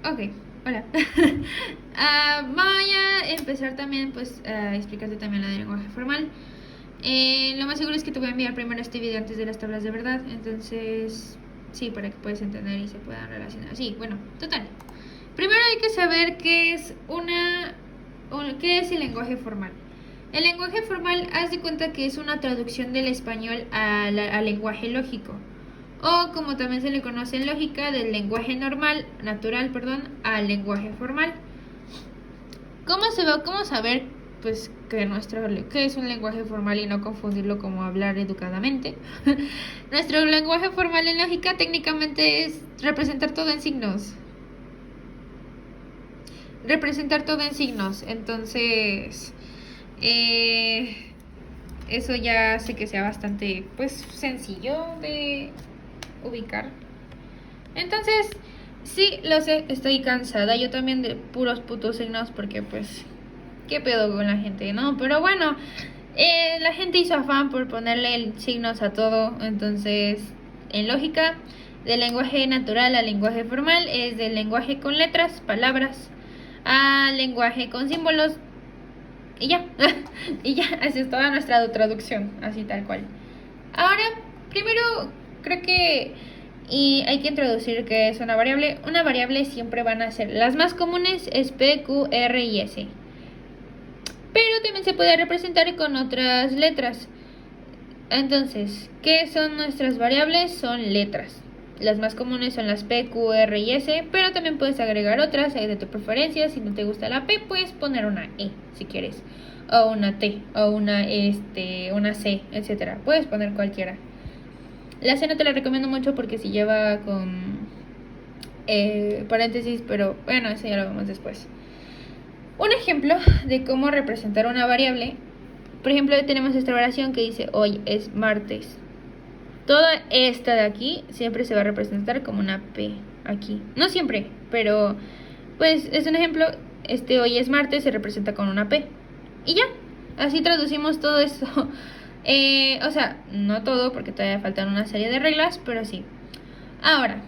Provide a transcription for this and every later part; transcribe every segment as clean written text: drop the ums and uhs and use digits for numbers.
Ok, hola. Voy a empezar también, pues, a explicarte también la de lenguaje formal. Lo más seguro es que te voy a enviar primero este video antes de las tablas de verdad. Entonces, sí, para que puedas entender y se puedan relacionar. Sí, bueno, total. Primero hay que saber qué es el lenguaje formal. El lenguaje formal, haz de cuenta que es una traducción del español al lenguaje lógico, o como también se le conoce en lógica, del lenguaje natural, al lenguaje formal. ¿Cómo saber pues qué es un lenguaje formal y no confundirlo como hablar educadamente? Nuestro lenguaje formal en lógica técnicamente es representar todo en signos. Entonces, eso ya hace que sea bastante, pues, sencillo de ubicar. Entonces, sí, lo sé, estoy cansada. Yo también de puros putos signos porque, pues, ¿qué pedo con la gente? No, pero bueno, la gente hizo afán por ponerle signos a todo. Entonces, en lógica, del lenguaje natural al lenguaje formal es del lenguaje con letras, palabras, al lenguaje con símbolos. Y ya, y ya, así es toda nuestra traducción, así tal cual. Ahora, primero, creo que hay que introducir qué es una variable. Una variable siempre van a ser, las más comunes es P, Q, R y S. Pero también se puede representar con otras letras. Entonces, ¿qué son nuestras variables? Son letras. Las más comunes son las P, Q, R y S, pero también puedes agregar otras, de tu preferencia. Si no te gusta la P, puedes poner una E, si quieres, o una T, o una C, etcétera. Puedes poner cualquiera. La C no te la recomiendo mucho porque si lleva con paréntesis, pero bueno, eso ya lo vemos después. Un ejemplo de cómo representar una variable. Por ejemplo, tenemos esta oración que dice hoy es martes. Toda esta de aquí siempre se va a representar como una P aquí. No siempre, pero pues es un ejemplo. Hoy es martes se representa con una P. Y ya, así traducimos todo esto. O sea, no todo porque todavía faltan una serie de reglas, pero sí. Ahora,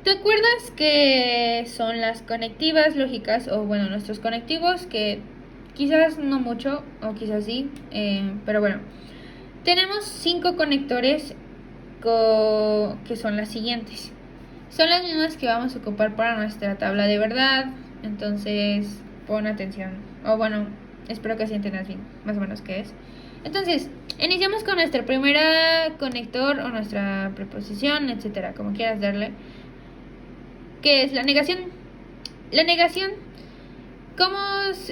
¿te acuerdas que son las conectivas lógicas o bueno, nuestros conectivos que quizás no mucho o quizás sí, pero bueno, tenemos 5 conectores que son las siguientes. Son las mismas que vamos a ocupar para nuestra tabla de verdad, entonces pon atención. O bueno, espero que así entiendas bien, más o menos qué es. Entonces, iniciamos con nuestra primera conector o nuestra preposición, etcétera, como quieras darle, que es la negación. La negación, como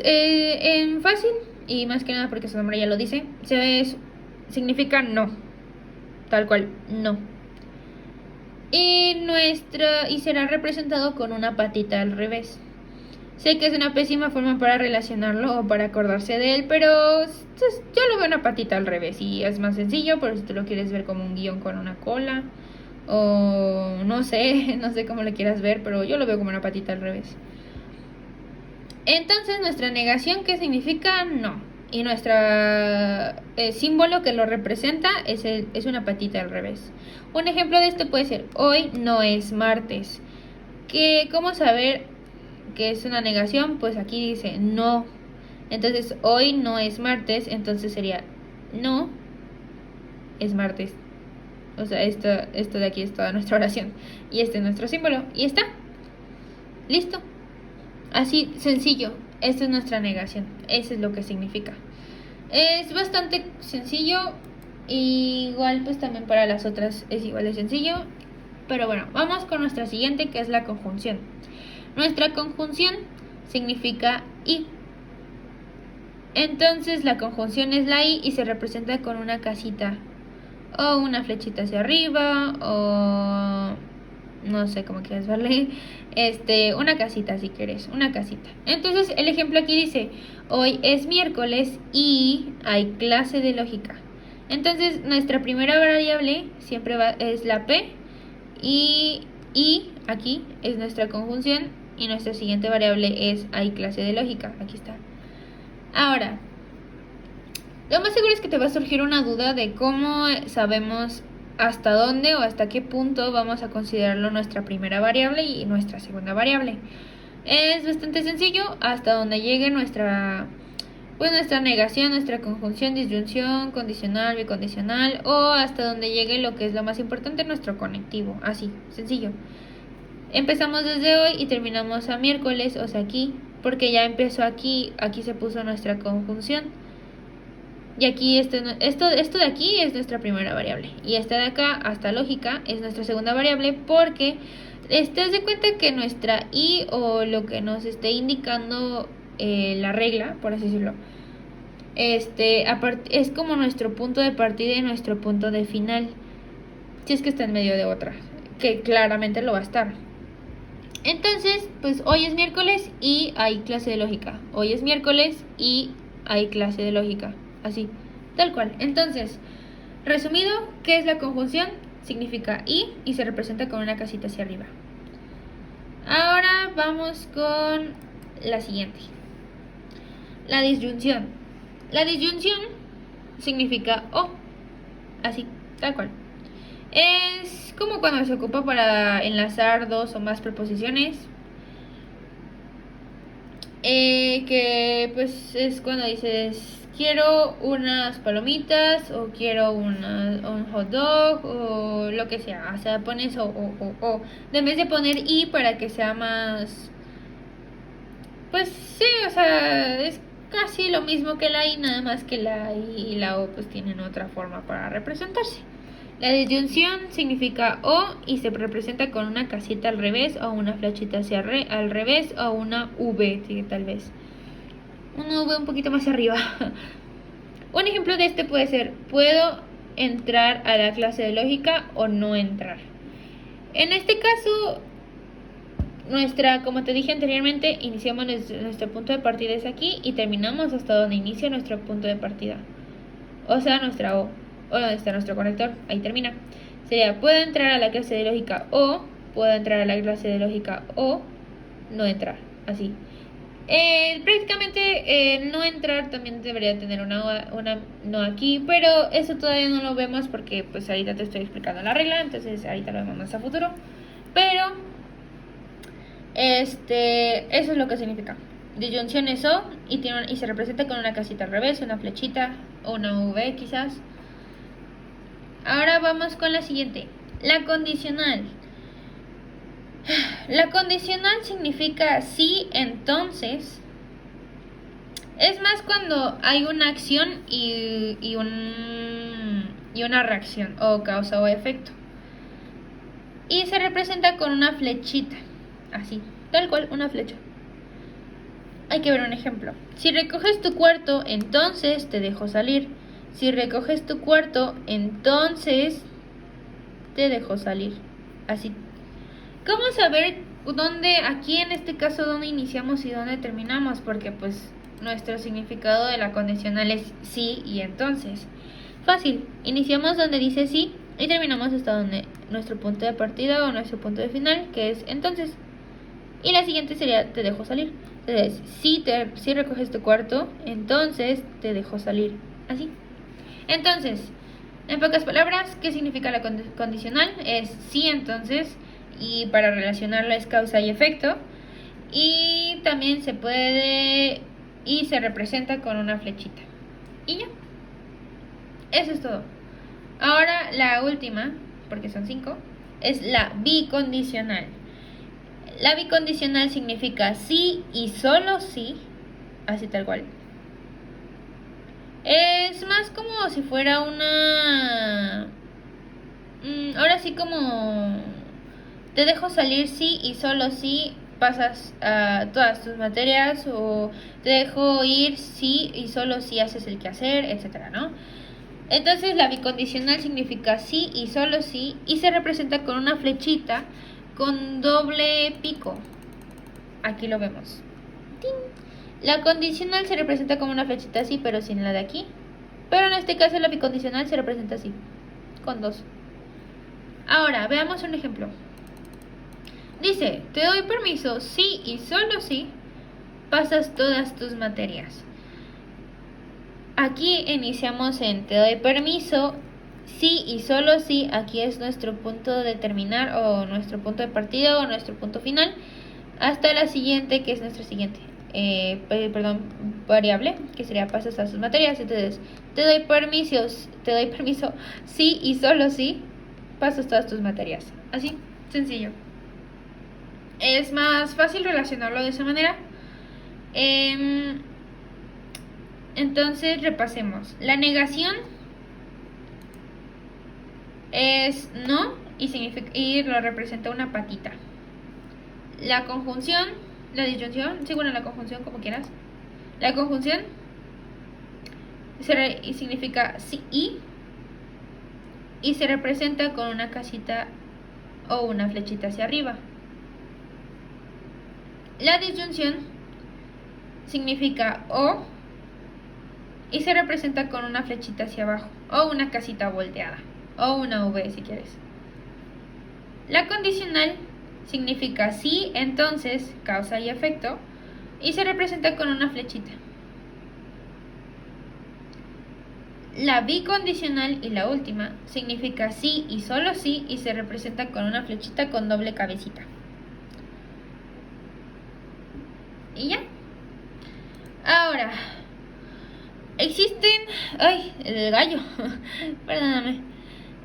en fácil, y más que nada porque su nombre ya lo dice, significa no, tal cual, no. Y será representado con una patita al revés. Sé que es una pésima forma para relacionarlo o para acordarse de él, pero yo lo veo una patita al revés y es más sencillo, por si tú lo quieres ver como un guión con una cola o no sé, no sé cómo lo quieras ver, pero yo lo veo como una patita al revés. Entonces nuestra negación, ¿qué significa? No. Y nuestro símbolo que lo representa es una patita al revés. Un ejemplo de esto puede ser, hoy no es martes. ¿Cómo saber que es una negación? Pues aquí dice no. Entonces hoy no es martes, entonces sería no es martes. O sea, esto de aquí es toda nuestra oración. Y este es nuestro símbolo. Y está. Listo. Así, sencillo. Esta es nuestra negación. Eso es lo que significa. Es bastante sencillo. Igual pues también para las otras es igual de sencillo. Pero bueno, vamos con nuestra siguiente, que es la conjunción. Nuestra conjunción significa y. Entonces la conjunción es la y se representa con una casita o una flechita hacia arriba o no sé cómo quieras verle, una casita si quieres, una casita. Entonces el ejemplo aquí dice, hoy es miércoles y hay clase de lógica. Entonces nuestra primera variable siempre es la P y aquí es nuestra conjunción y nuestra siguiente variable es hay clase de lógica, aquí está. Ahora, lo más seguro es que te va a surgir una duda de cómo sabemos hasta dónde o hasta qué punto vamos a considerarlo nuestra primera variable y nuestra segunda variable. Es bastante sencillo, hasta donde llegue nuestra negación, nuestra conjunción, disyunción, condicional, bicondicional, o hasta donde llegue lo que es lo más importante, nuestro conectivo. Así, sencillo. Empezamos desde hoy y terminamos a miércoles, o sea aquí, porque ya empezó aquí se puso nuestra conjunción. Y aquí esto de aquí es nuestra primera variable. Y esta de acá, hasta lógica, es nuestra segunda variable, porque haz de cuenta que nuestra i, o lo que nos esté indicando la regla, por así decirlo, es como nuestro punto de partida y nuestro punto de final. Si es que está en medio de otra, que claramente lo va a estar. Entonces, pues hoy es miércoles y hay clase de lógica. Hoy es miércoles y hay clase de lógica. Así, tal cual. Entonces, resumido, ¿qué es la conjunción? Significa y se representa con una casita hacia arriba. Ahora vamos con la siguiente. La disyunción. La disyunción significa o. Así, tal cual. Es como cuando se ocupa para enlazar dos o más preposiciones. Que pues es cuando dices quiero unas palomitas o quiero un hot dog o lo que sea. O sea, pones o. En vez de poner y para que sea más... Pues sí, o sea, es casi lo mismo que la i, nada más que la i y la o pues tienen otra forma para representarse. La disyunción significa o y se representa con una casita al revés o una flechita hacia al revés o una V, sí, tal vez. Una V un poquito más arriba. Un ejemplo de este puede ser, puedo entrar a la clase de lógica o no entrar. En este caso, como te dije anteriormente, iniciamos nuestro punto de partida es aquí y terminamos hasta donde inicia nuestro punto de partida. O sea, nuestra O. O donde está nuestro conector, ahí termina. Sería, puedo entrar a la clase de lógica o puedo entrar a la clase de lógica o no entrar, así. Prácticamente no entrar también debería tener una no aquí, pero eso todavía no lo vemos porque pues ahorita te estoy explicando la regla, entonces ahorita lo vemos más a futuro. Pero eso es lo que significa. Disyunción es o y se representa con una casita al revés, una flechita o una V quizás. Ahora vamos con la siguiente, la condicional. La condicional significa sí, entonces. Es más cuando hay una acción y una reacción, o causa o efecto. Y se representa con una flechita, así, tal cual, una flecha. Hay que ver un ejemplo. Si recoges tu cuarto, entonces te dejo salir. Si recoges tu cuarto, entonces te dejo salir. Así. ¿Cómo saber aquí en este caso, dónde iniciamos y dónde terminamos? Porque pues nuestro significado de la condicional es sí y entonces. Fácil. Iniciamos donde dice sí y terminamos hasta donde nuestro punto de partida o nuestro punto de final, que es entonces. Y la siguiente sería te dejo salir. Entonces, si recoges tu cuarto, entonces te dejo salir. Así. Entonces, en pocas palabras, ¿qué significa la condicional? Es sí, entonces, y para relacionarlo es causa y efecto. Y también se representa con una flechita. Y ya. Eso es todo. Ahora la última, porque son 5, es la bicondicional. La bicondicional significa sí y solo sí, así tal cual. Es más como si fuera una... ahora sí como... Te dejo salir sí y solo sí pasas a todas tus materias, o te dejo ir sí y solo sí haces el quehacer, etcétera, ¿no? Entonces la bicondicional significa sí y solo sí y se representa con una flechita con doble pico. Aquí lo vemos. ¡Ting! La condicional se representa como una flechita así, pero sin la de aquí. Pero en este caso la bicondicional se representa así, con dos. Ahora, veamos un ejemplo. Dice, te doy permiso sí y solo sí pasas todas tus materias. Aquí iniciamos en te doy permiso sí y solo sí, aquí es nuestro punto de terminar o nuestro punto de partida o nuestro punto final, hasta la siguiente, que es nuestra siguiente variable, que sería pasas a sus materias. Entonces, te doy permiso, sí y solo sí, pasas todas tus materias. Así, sencillo. Es más fácil relacionarlo de esa manera. Entonces, repasemos. La negación es no y lo representa una patita. La conjunción, la disyunción, sí, bueno, la conjunción como quieras. La conjunción significa sí y se representa con una casita o una flechita hacia arriba. La disyunción significa o y se representa con una flechita hacia abajo o una casita volteada o una V si quieres. La condicional significa sí, entonces, causa y efecto, y se representa con una flechita. La bicondicional y la última significa sí y solo sí y se representa con una flechita con doble cabecita. Y ya. Ahora, existen... ¡Ay! El gallo. Perdóname.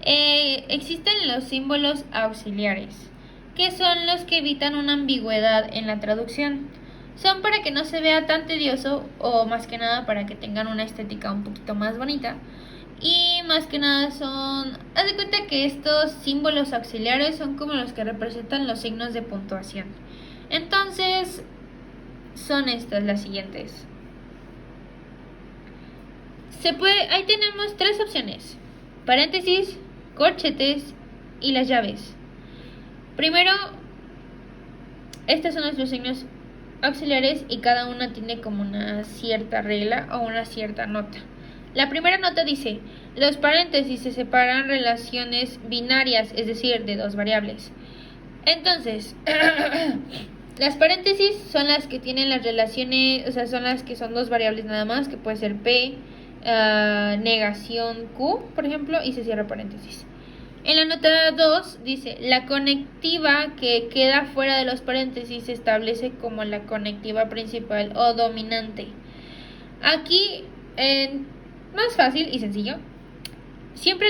Existen los símbolos auxiliares, que son los que evitan una ambigüedad en la traducción. Son para que no se vea tan tedioso o más que nada para que tengan una estética un poquito más bonita. Y más que nada son... Haz de cuenta que estos símbolos auxiliares son como los que representan los signos de puntuación. Entonces, son estas las siguientes. Ahí tenemos tres opciones: paréntesis, corchetes y las llaves. Primero, estos son nuestros signos auxiliares y cada una tiene como una cierta regla o una cierta nota. La primera nota dice: los paréntesis se separan relaciones binarias, es decir, de dos variables. Entonces, las paréntesis son las que tienen las relaciones, o sea, son las que son dos variables nada más, que puede ser P, negación Q, por ejemplo, y se cierra paréntesis. En la nota 2 dice: la conectiva que queda fuera de los paréntesis se establece como la conectiva principal o dominante. Aquí, más fácil y sencillo, siempre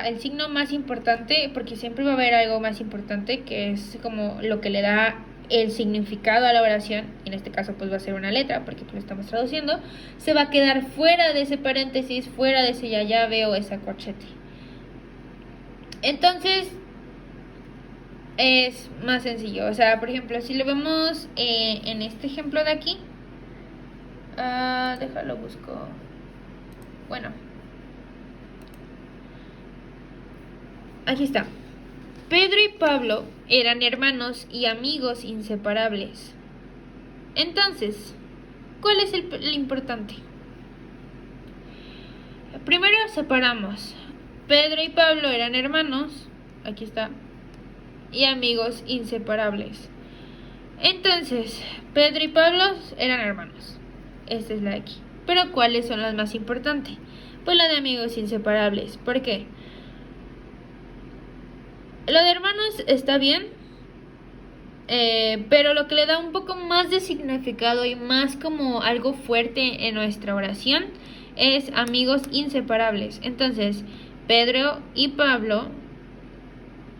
el signo más importante, porque siempre va a haber algo más importante, que es como lo que le da el significado a la oración, en este caso pues va a ser una letra, porque pues lo estamos traduciendo, se va a quedar fuera de ese paréntesis, fuera de esa llave o esa corchete. Entonces, es más sencillo. O sea, por ejemplo, si lo vemos en este ejemplo de aquí, déjalo busco. Bueno, aquí está. Pedro y Pablo eran hermanos y amigos inseparables. Entonces, ¿cuál es el importante? Primero separamos. Pedro y Pablo eran hermanos, aquí está, y amigos inseparables. Entonces, Pedro y Pablo eran hermanos. Esta es la de aquí. Pero ¿cuáles son las más importantes? Pues la de amigos inseparables. ¿Por qué? Lo de hermanos está bien, pero lo que le da un poco más de significado y más como algo fuerte en nuestra oración es amigos inseparables. Entonces, Pedro y Pablo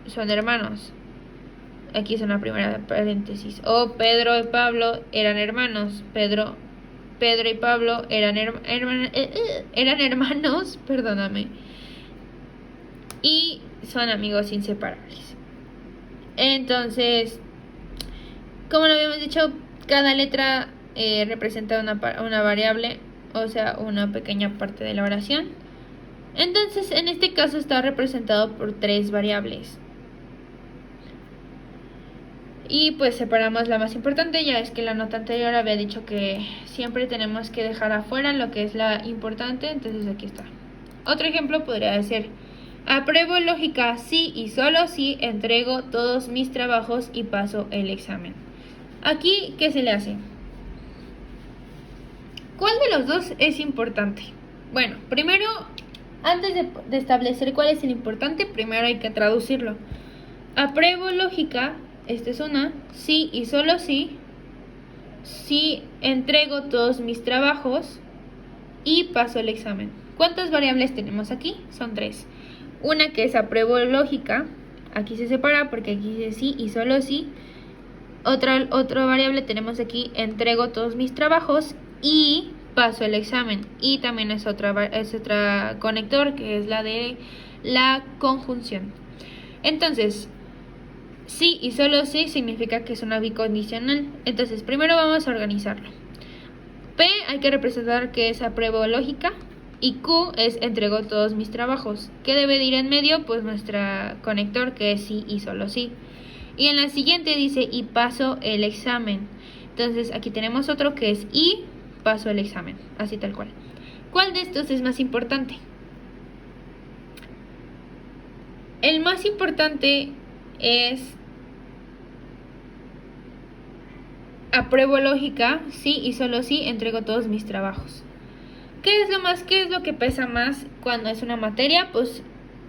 son hermanos. Aquí es una primera paréntesis. O Pedro y Pablo eran hermanos. Pedro y Pablo eran hermanos, perdóname. Y son amigos inseparables. Entonces, como lo habíamos dicho, cada letra representa una variable, o sea, una pequeña parte de la oración. Entonces, en este caso está representado por tres variables. Y pues separamos la más importante, ya es que la nota anterior había dicho que siempre tenemos que dejar afuera lo que es la importante, entonces aquí está. Otro ejemplo podría ser: apruebo lógica sí y solo si entrego todos mis trabajos y paso el examen. Aquí, ¿qué se le hace? ¿Cuál de los dos es importante? Bueno, primero Antes de establecer cuál es el importante, primero hay que traducirlo. Apruebo lógica, esta es una, sí y solo sí. Sí entrego todos mis trabajos y paso el examen. ¿Cuántas variables tenemos aquí? Son 3. Una que es apruebo lógica, aquí se separa porque aquí dice sí y solo sí. Otra variable tenemos aquí, entrego todos mis trabajos y paso el examen. Y también es otra conector, que es la de la conjunción. Entonces, sí y solo sí significa que es una bicondicional. Entonces, primero vamos a organizarlo. P hay que representar que es apruebo lógica. Y Q es entrego todos mis trabajos. ¿Qué debe de ir en medio? Pues nuestra conector, que es sí y solo sí. Y en la siguiente dice y paso el examen. Entonces aquí tenemos otro que es y paso el examen. Así tal cual. ¿Cuál de estos es más importante? El más importante es apruebo lógica, sí y solo sí entrego todos mis trabajos. ¿Qué es lo que pesa más cuando es una materia? Pues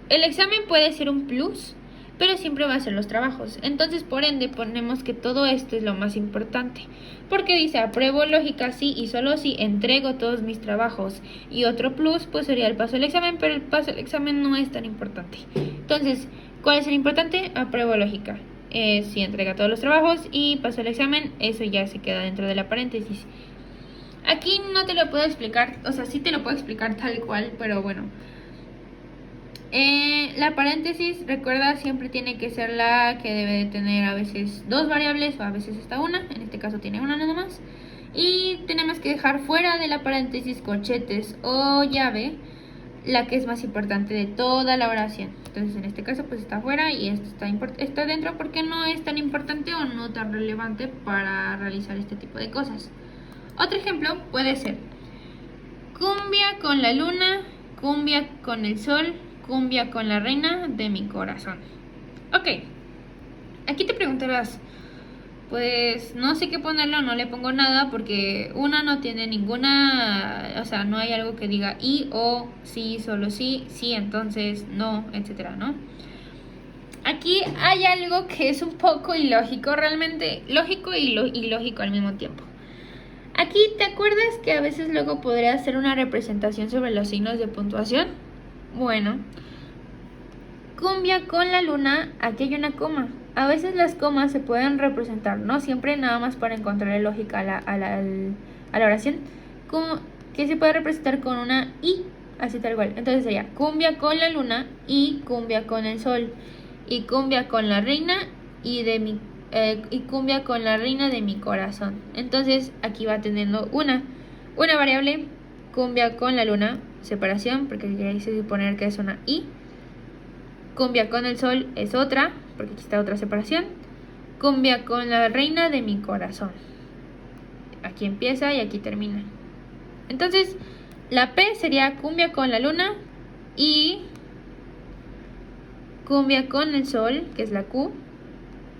el examen puede ser un plus, pero siempre va a ser los trabajos. Entonces, por ende, ponemos que todo esto es lo más importante. Porque dice, apruebo lógica sí y solo sí entrego todos mis trabajos. Y otro plus, pues sería el paso del examen, pero el paso del examen no es tan importante. Entonces, ¿cuál es el importante? Apruebo lógica. Si entrega todos los trabajos y paso el examen, eso ya se queda dentro de la paréntesis. Aquí no te lo puedo explicar, o sea, sí te lo puedo explicar tal cual, pero bueno. La paréntesis, recuerda, siempre tiene que ser la que debe de tener a veces 2 variables o a veces hasta una. En este caso tiene una nada más. Y tenemos que dejar fuera de la paréntesis corchetes o llave, la que es más importante de toda la oración. Entonces en este caso pues está fuera y esto está dentro porque no es tan importante o no tan relevante para realizar este tipo de cosas. Otro ejemplo puede ser cumbia con la luna, cumbia con el sol, cumbia con la reina de mi corazón. Ok, aquí te preguntarás, pues no sé qué ponerlo, no le pongo nada porque una no tiene ninguna, o sea, no hay algo que diga y o sí, solo sí, sí, entonces no, etcétera, ¿no? Aquí hay algo que es un poco ilógico, realmente lógico y ilógico al mismo tiempo. Aquí, ¿te acuerdas que a veces luego podría hacer una representación sobre los signos de puntuación? Bueno, cumbia con la luna, aquí hay una coma. A veces las comas se pueden representar, no siempre nada más para encontrar lógica a la oración, como que se puede representar con una i, así tal cual. Entonces sería cumbia con la luna y cumbia con el sol, y cumbia con la reina y cumbia con la reina de mi corazón. Entonces aquí va teniendo una variable, cumbia con la luna, separación, porque ahí se supone que es una i. Cumbia con el sol es otra, porque aquí está otra separación. Cumbia con la reina de mi corazón. Aquí empieza y aquí termina. Entonces la P sería cumbia con la luna y cumbia con el sol, que es la Q,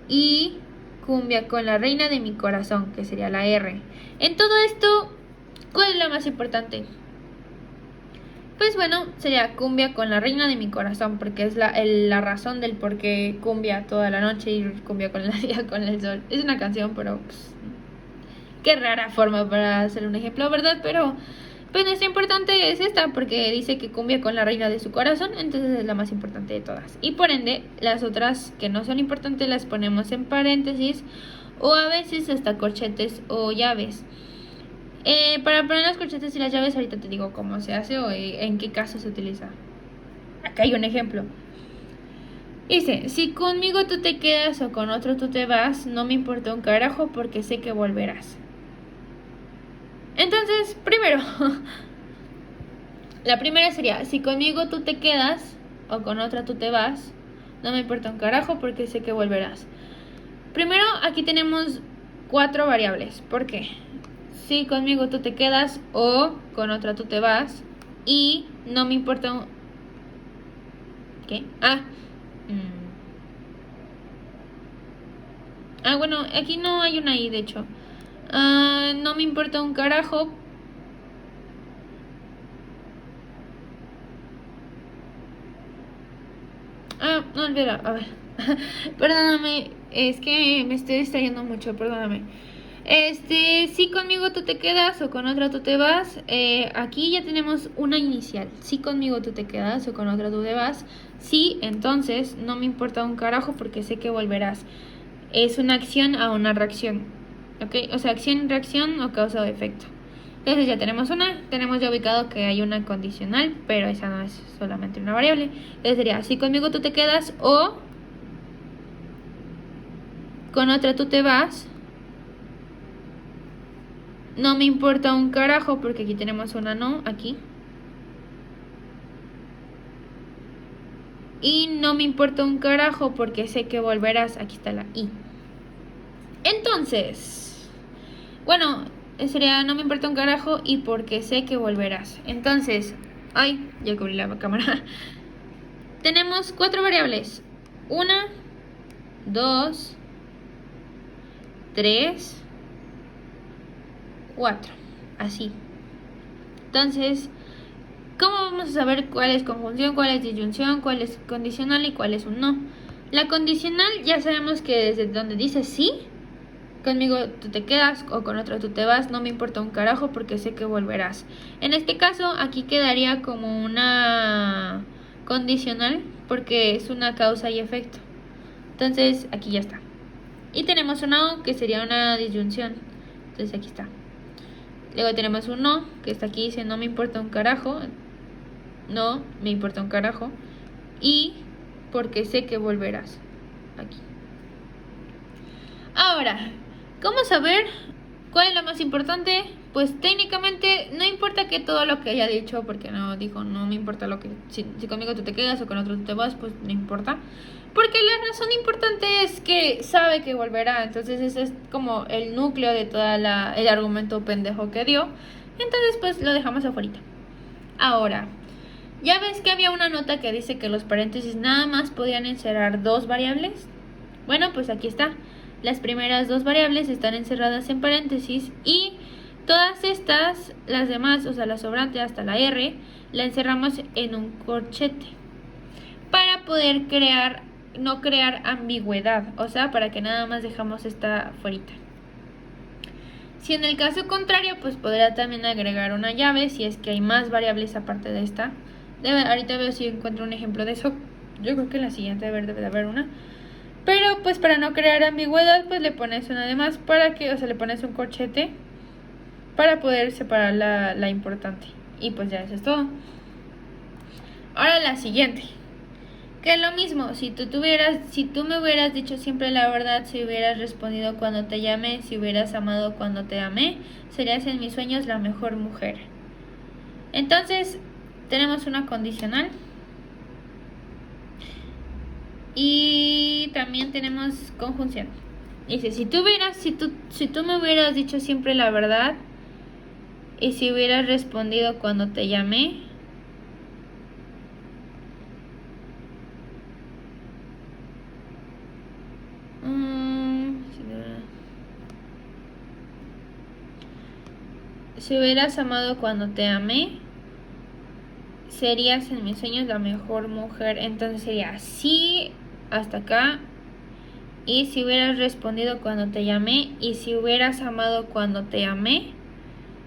y cumbia con la reina de mi corazón, que sería la R. En todo esto, ¿cuál es la más importante? Pues bueno, sería cumbia con la reina de mi corazón, porque es la razón del por qué cumbia toda la noche y cumbia con el día con el sol. Es una canción, pero pues, qué rara forma para hacer un ejemplo, ¿verdad? Pero pues nuestra importante es esta, porque dice que cumbia con la reina de su corazón, entonces es la más importante de todas. Y por ende, las otras que no son importantes las ponemos en paréntesis o a veces hasta corchetes o llaves. Para poner las corchetes y las llaves, ahorita te digo cómo se hace o en qué caso se utiliza. Acá hay un ejemplo. Dice, si conmigo tú te quedas o con otro tú te vas, no me importa un carajo porque sé que volverás. Entonces, primero, la primera sería, si conmigo tú te quedas o con otra tú te vas, no me importa un carajo porque sé que volverás. Primero, aquí tenemos 4 variables. ¿Por qué? Si conmigo tú te quedas o con otra tú te vas y no me importa un... ¿Qué? Bueno, aquí no hay una i, de hecho. No me importa un carajo. no, olvida, a ver. Perdóname, es que me estoy distrayendo mucho, perdóname. Si conmigo tú te quedas o con otra tú te vas, aquí ya tenemos una inicial. Si conmigo tú te quedas o con otra tú te vas, sí, entonces no me importa un carajo porque sé que volverás. Es una acción a una reacción, ¿ok? O sea, acción, reacción o causa o efecto. Entonces ya tenemos tenemos ya ubicado que hay una condicional, pero esa no es solamente una variable. Entonces sería, si conmigo tú te quedas o con otra tú te vas, no me importa un carajo porque aquí tenemos una no, aquí. Y no me importa un carajo porque sé que volverás, aquí está la i. Entonces, bueno, sería no me importa un carajo y porque sé que volverás. Entonces, ay, ya cubrí la cámara. Tenemos 4 variables. 1, 2, 3, 4. Así. Entonces, ¿cómo vamos a saber cuál es conjunción, cuál es disyunción, cuál es condicional y cuál es un no? La condicional ya sabemos que desde donde dice sí, conmigo tú te quedas o con otro tú te vas, no me importa un carajo porque sé que volverás. En este caso, aquí quedaría como una condicional porque es una causa y efecto. Entonces, aquí ya está. Y tenemos una O que sería una disyunción. Entonces, aquí está. Luego tenemos un no, que está aquí, dice no me importa un carajo. No me importa un carajo. Y porque sé que volverás. Aquí. Ahora, ¿cómo saber cuál es lo más importante? Pues técnicamente no importa que todo lo que haya dicho, porque no dijo, no me importa lo que... Si conmigo tú te quedas o con otro tú te vas, pues no importa. Porque la razón importante es que sabe que volverá. Entonces ese es como el núcleo de todo el argumento pendejo que dio. Entonces pues lo dejamos afuera. Ahora, ya ves que había una nota que dice que los paréntesis nada más podían encerrar 2 variables. Bueno, pues aquí está. Las primeras 2 variables están encerradas en paréntesis y todas estas, las demás, o sea, la sobrante hasta la R, la encerramos en un corchete para poder no crear ambigüedad, o sea, para que nada más dejamos esta fuerita. Si en el caso contrario, pues podría también agregar una llave si es que hay más variables aparte de esta. Ahorita veo si encuentro un ejemplo de eso. Yo creo que en la siguiente debe de haber una. Pero pues para no crear ambigüedad, pues le pones una de más para que, o sea, le pones un corchete para poder separar la importante. Y pues ya eso es todo. Ahora la siguiente. Que es lo mismo, si tú me hubieras dicho siempre la verdad, si hubieras respondido cuando te llamé, si hubieras amado cuando te amé, serías en mis sueños la mejor mujer. Entonces, tenemos una condicional. Y también tenemos conjunción. Dice, si tú me hubieras dicho siempre la verdad, y si hubieras respondido cuando te llamé, si hubieras amado cuando te amé, serías en mis sueños la mejor mujer. Entonces sería sí hasta acá. Y si hubieras respondido cuando te llamé, y si hubieras amado cuando te amé,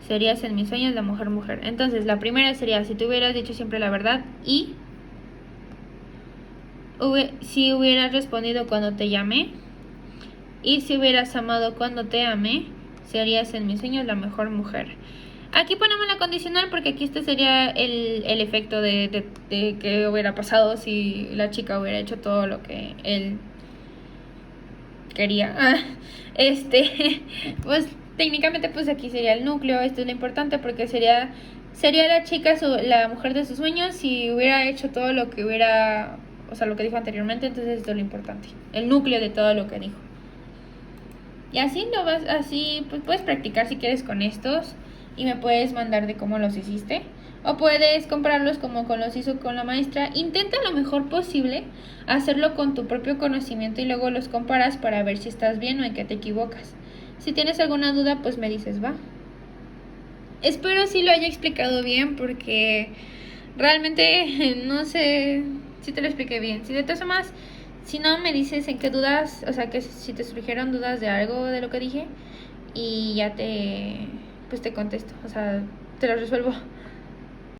serías en mis sueños la mejor mujer. Entonces la primera sería si tú hubieras dicho siempre la verdad y si hubieras respondido cuando te llamé, y si hubieras amado cuando te amé, serías en mis sueños la mejor mujer. Aquí ponemos la condicional porque aquí este sería el efecto de que hubiera pasado si la chica hubiera hecho todo lo que él quería. Pues técnicamente pues aquí sería el núcleo. Esto es lo importante porque sería la chica la mujer de sus sueños si hubiera hecho todo lo que hubiera, o sea, lo que dijo anteriormente. Entonces esto es lo importante, el núcleo de todo lo que dijo. Y así pues puedes practicar si quieres con estos y me puedes mandar de cómo los hiciste. O puedes comprarlos como los hizo con la maestra. Intenta lo mejor posible hacerlo con tu propio conocimiento y luego los comparas para ver si estás bien o en qué te equivocas. Si tienes alguna duda, pues me dices, va. Espero sí lo haya explicado bien porque realmente no sé sí te lo expliqué bien. Si de todas formas, si no me dices en qué dudas, o sea, que si te surgieron dudas de algo de lo que dije y ya te, pues te contesto, o sea, te lo resuelvo.